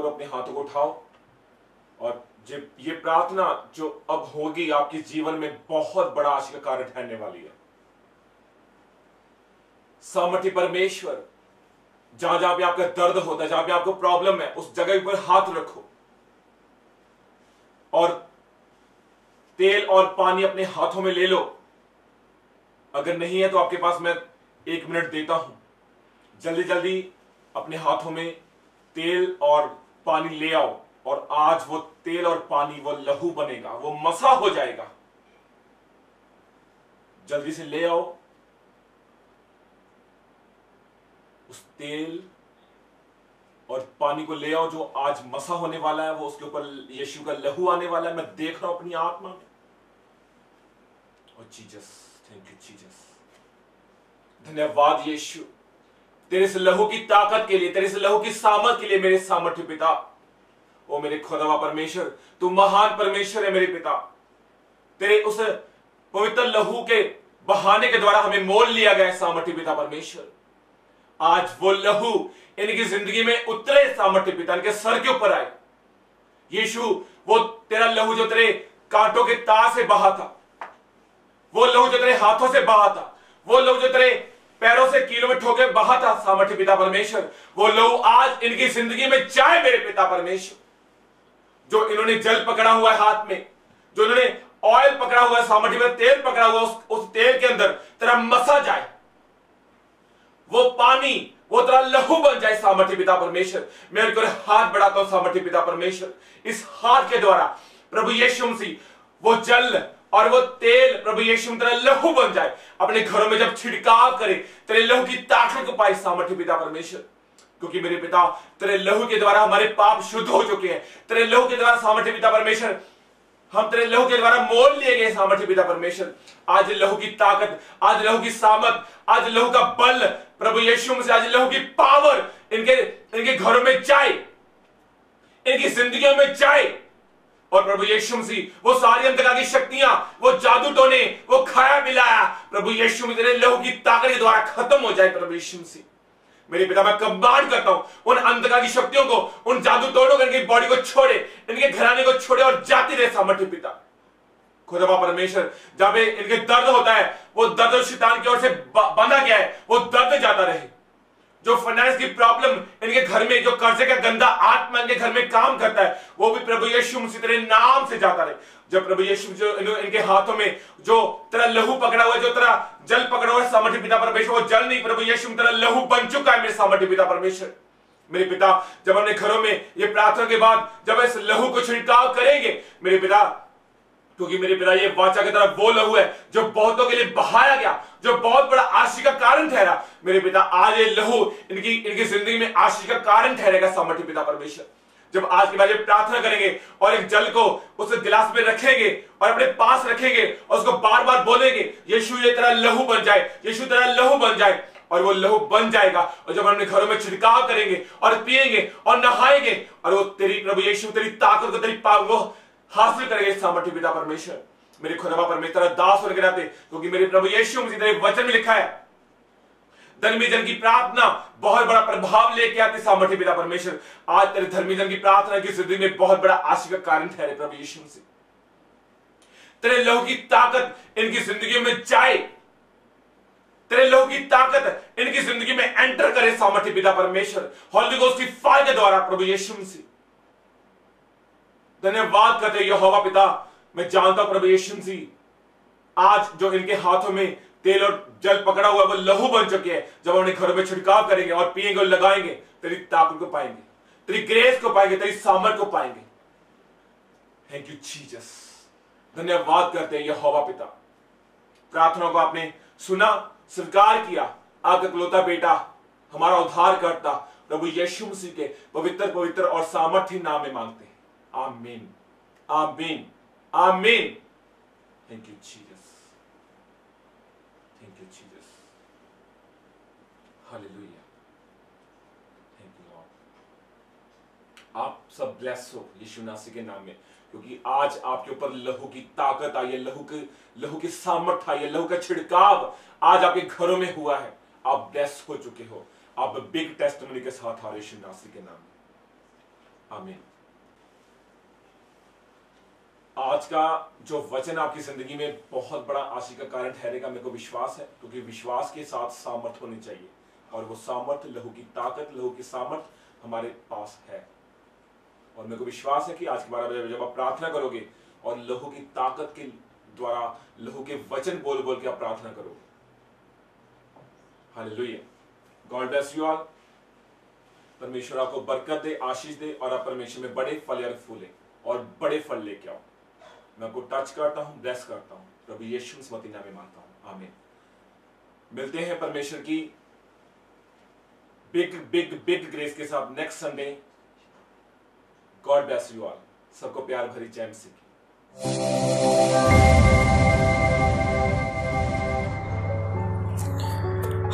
अपने हाथों को उठाओ और जब ये प्रार्थना जो अब होगी आपके जीवन में बहुत बड़ा आशीष का कारण ठहरने वाली है। सामर्थ्य परमेश्वर, जहां जहां पे आपका दर्द होता है, जहां पे आपको प्रॉब्लम है, उस जगह पर हाथ रखो और तेल और पानी अपने हाथों में ले लो। अगर नहीं है तो आपके पास मैं 1 मिनट देता हूं। जल्दी जल्दी अपने हाथों में तेल और पानी ले आओ और आज वो तेल और पानी वो लहू बनेगा, वो मसा हो जाएगा। जल्दी से ले आओ उस तेल और पानी को, ले आओ जो आज मसा होने वाला है, वो उसके ऊपर यीशु का लहू आने वाला है। मैं देख रहा हूं अपनी आत्मा में। और जीसस, थैंक यू जीसस, धन्यवाद यीशु तेरे इस लहू की ताकत के लिए, तेरे इस लहू की सामर्थ के लिए। मेरे सामर्थ्य पिता, ओ मेरे खुदा परमेश्वर, तू महान परमेश्वर है मेरे पिता। तेरे उस पवित्र लहू के बहाने के द्वारा हमें मोल लिया गया है सामर्थ्य पिता परमेश्वर। आज वो लहू इनकी जिंदगी में उतरे सामर्थ्य पिता, इनके सर के ऊपर आए। यीशु, वो तेरा लहू जो तेरे कांटों के तार से बहा था, वो लहू जो तेरे हाथों से बहा था, वो लहू जो तेरे पैरों से कीलों में ठोके बहा था सामर्थ्य पिता परमेश्वर, वो लहू आज इनकी जिंदगी में जाए मेरे पिता परमेश्वर। जो इन्होंने जल पकड़ा हुआ है हाथ में, जो इन्होंने ऑयल पकड़ा हुआ है सामर्थ्य पिता, तेल पकड़ा हुआ, उस तेल के अंदर तेरा मसा जाए, वो पानी वो तेरा लहू बन जाए सामर्थ्य पिता परमेश्वर। मैं उनको हाथ बढ़ाता हूं सामर्थ्य पिता परमेश्वर, इस हाथ के द्वारा प्रभु यीशु मसीह वो जल और वो तेल प्रभु यीशु तेरा लहू बन जाए। अपने घरों में जब छिड़काव करे तेरे लहू की ताकत को पाए सामर्थ्य पिता परमेश्वर, क्योंकि मेरे पिता तेरे लहू के द्वारा हमारे पाप शुद्ध हो चुके हैं। तेरे लहू के द्वारा सामर्थ्य पिता परमेश्वर, हम तेरे लहू के द्वारा मोल लिए गए सामर्थ्य पिता परमेश्वर। आज लहू की ताकत, आज लहू की सामत, आज लहू का बल प्रभु यीशु मसीह, आज लहू की पावर इनके घरों में जाए, इनकी जिंदगियों में जाए। और प्रभु यीशु मसीह वो सारी अंधकार की शक्तियां, वो जादू टोने, वो खाया मिलाया प्रभु यीशु मसीह तेरे लहू की ताकत के द्वारा खत्म हो जाए प्रभु यीशु मसीह। मेरे पिता, मैं कमांड करता हूं उन अंधकार की शक्तियों को, उन जादू टोनों को, इनकी बॉडी को छोड़े, इनके घराने को छोड़े और जाती रहे सामर्थ्य पिता। खुदा परमेश्वर, जब इनके दर्द होता है, वो दर्द शैतान की ओर से बंधा गया है, वो दर्द जाता रहे। जो फाइनेंस की प्रॉब्लम इनके घर में, जो कर्जे का गंदा आत्मा इनके घर में काम करता है, वो भी प्रभु यीशु मसीह तेरे नाम से जाता रहे। जब प्रभु यीशु जो इनके हाथों में जो तेरा लहू पकड़ा हुआ है, जो तेरा जल पकड़ा हुआ है सामर्थ्य पिता परमेश्वर, वो जल नहीं प्रभु यीशु तेरा लहू बन चुका है मेरे सामर्थ्य पिता परमेश्वर। मेरे पिता, जब हमने घरों में ये प्रार्थना के बाद जब इस लहू को छिड़काव करेंगे मेरे पिता, क्योंकि मेरे पिता ये वाचा की तरफ वो लहू है जो बहुतों के लिए बहाया गया, जो बहुत बड़ा आशीष का कारण ठहरा। मेरे पिता, आज ये लहू इनकी जिंदगी में आशीष का कारण ठहरेगा सामर्थ्य पिता परमेश्वर। जब आज के बाद ये प्रार्थना करेंगे और एक जल को उस गिलास में रखेंगे और अपने पास रखेंगे और उसको बार बार बोलेंगे, यीशु ये तेरा लहू बन जाए, यीशु तेरा लहू बन जाए, और वो लहू बन जाएगा। और जब हम अपने घरों में छिड़काव करेंगे और पिएंगे और नहाएंगे, और वो तेरी प्रभु यीशु तेरी ताकत को, तेरी पावर को हासिल करेंगे सामर्थ्य पिता परमेश्वर। मेरे खुदा परमेश्वर तेरा दास होने के नाते, क्योंकि मेरे प्रभु यीशु मसीह तेरे वचन में लिखा है, धर्मी जन की प्रार्थना बहुत बड़ा प्रभाव लेके आती सामर्थ्य पिता परमेश्वर। आज तेरे धर्मी जन की प्रार्थना की जिंदगी में बहुत बड़ा आशीष का कारण ठहरे प्रभु यीशु मसीह। तेरे लहू की ताकत इनकी जिंदगी में जाए, तेरे लहू की ताकत इनकी जिंदगी में एंटर करे सामर्थ्य पिता परमेश्वर, होली गोस्ट की फायर के द्वारा प्रभु यीशु मसीह। धन्यवाद करते यहोवा पिता, मैं जानता हूं प्रभु यीशु मसीह, आज जो इनके हाथों में तेल और जल पकड़ा हुआ है वो लहू बन चुके हैं। जब अपने घरों में छिड़काव करेंगे और पिएंगे और लगाएंगे, तेरी ताकत को पाएंगे, तेरी ग्रेस को पाएंगे, तेरी सामर्थ को पाएंगे। Thank you Jesus. धन्यवाद करते हैं यहोवा पिता, प्रार्थना को आपने सुना, स्वीकार किया। आपका इकलौता बेटा, हमारा उद्धार करता प्रभु यीशु मसीह के पवित्र पवित्र और सामर्थ्य नाम में मांगते हैं। आमीन, आमीन, आमीन। Thank you Jesus, thank you Jesus, hallelujah, thank you Lord. आप सब ब्लेस हो यीशु मसीह के नाम में, क्योंकि आज आपके ऊपर लहू की ताकत आई है, लहू की सामर्थ आई है, लहू का छिड़काव आज आपके घरों में हुआ है। आप ब्लेस हो चुके हो, आप बिग टेस्टिमनी के साथ आ रहे यीशु मसीह के नाम में। आमीन। आज का जो वचन आपकी जिंदगी में बहुत बड़ा आशीष का कारण ठहरेगा, मेरे को विश्वास है, क्योंकि विश्वास के साथ सामर्थ होनी चाहिए, और वो सामर्थ, लहू की ताकत, लहू की सामर्थ हमारे पास है। और मेरे को विश्वास है कि आज के 12 बजे जब आप प्रार्थना करोगे और लहू की ताकत के द्वारा, लहू के वचन बोल बोल के आप प्रार्थना करोगे। Hallelujah. God bless you all. परमेश्वर आपको बरकत दे, आशीष दे, और आप परमेश्वर में बड़े फल और फूले और बड़े फल लेके आओ। मैं आपको टच करता हूं, ब्लेस करता हूं, प्रभु यीशु मसीह नाम में मांगता हूं। आमीन। मिलते हैं परमेश्वर की बिग बिग बिग ग्रेस के साथ next Sunday. God bless you all. सबको प्यार भरी जय मसीह की।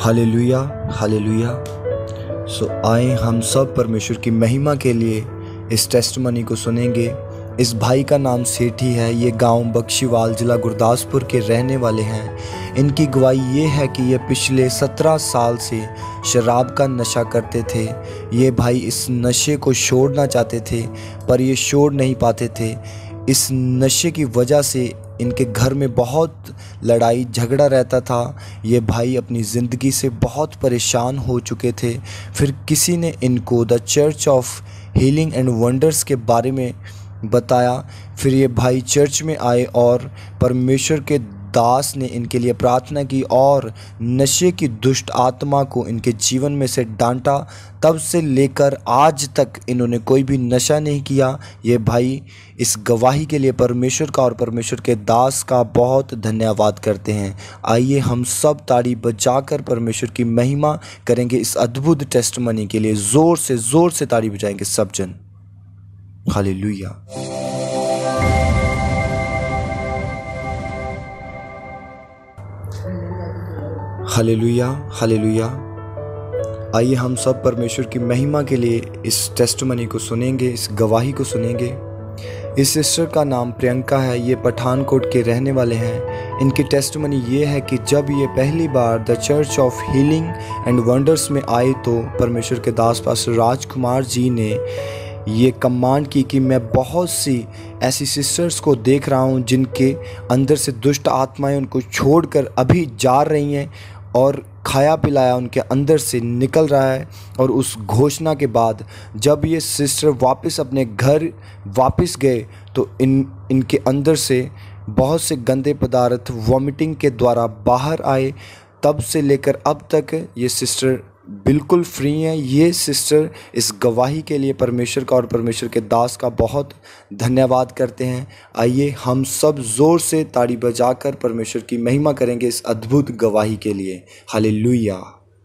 Hallelujah, hallelujah. सो आए हम सब परमेश्वर की महिमा के लिए इस टेस्टिमनी को सुनेंगे इस भाई का नाम सेठी है। ये गांव बख्शीवाल, ज़िला गुरदासपुर के रहने वाले हैं। इनकी गवाही ये है कि ये पिछले 17 साल से शराब का नशा करते थे। ये भाई इस नशे को छोड़ना चाहते थे पर ये छोड़ नहीं पाते थे। इस नशे की वजह से इनके घर में बहुत लड़ाई झगड़ा रहता था। ये भाई अपनी ज़िंदगी से बहुत परेशान हो चुके थे। फिर किसी ने इनको the church of healing and wonders के बारे में बताया। फिर ये भाई चर्च में आए और परमेश्वर के दास ने इनके लिए प्रार्थना की और नशे की दुष्ट आत्मा को इनके जीवन में से डांटा। तब से लेकर आज तक इन्होंने कोई भी नशा नहीं किया। ये भाई इस गवाही के लिए परमेश्वर का और परमेश्वर के दास का बहुत धन्यवाद करते हैं। आइए हम सब ताड़ी बजाकर परमेश्वर की महिमा करेंगे इस अद्भुत टेस्टमनी के लिए। ज़ोर से ताड़ी बजाएंगे सब जन। हालेलुया। Hallelujah, hallelujah. आइए हम सब परमेश्वर की महिमा के लिए इस टेस्टमनी को सुनेंगे, इस गवाही को सुनेंगे। इस सिस्टर का नाम प्रियंका है। ये पठानकोट के रहने वाले हैं। इनकी टेस्टमनी ये है कि जब ये पहली बार the church of healing and wonders में आए तो परमेश्वर के दास पास्टर राजकुमार जी ने ये कमांड की कि मैं बहुत सी ऐसी सिस्टर्स को देख रहा हूँ जिनके अंदर से दुष्ट आत्माएं उनको छोड़कर अभी जा रही हैं और खाया पिलाया उनके अंदर से निकल रहा है। और उस घोषणा के बाद जब ये सिस्टर वापस अपने घर वापस गए तो इनके अंदर से बहुत से गंदे पदार्थ वॉमिटिंग के द्वारा बाहर आए। तब से लेकर अब तक ये सिस्टर बिल्कुल फ्री हैं। ये सिस्टर इस गवाही के लिए परमेश्वर का और परमेश्वर के दास का बहुत धन्यवाद करते हैं। आइए हम सब ज़ोर से ताड़ी बजाकर परमेश्वर की महिमा करेंगे इस अद्भुत गवाही के लिए। हालेलुया।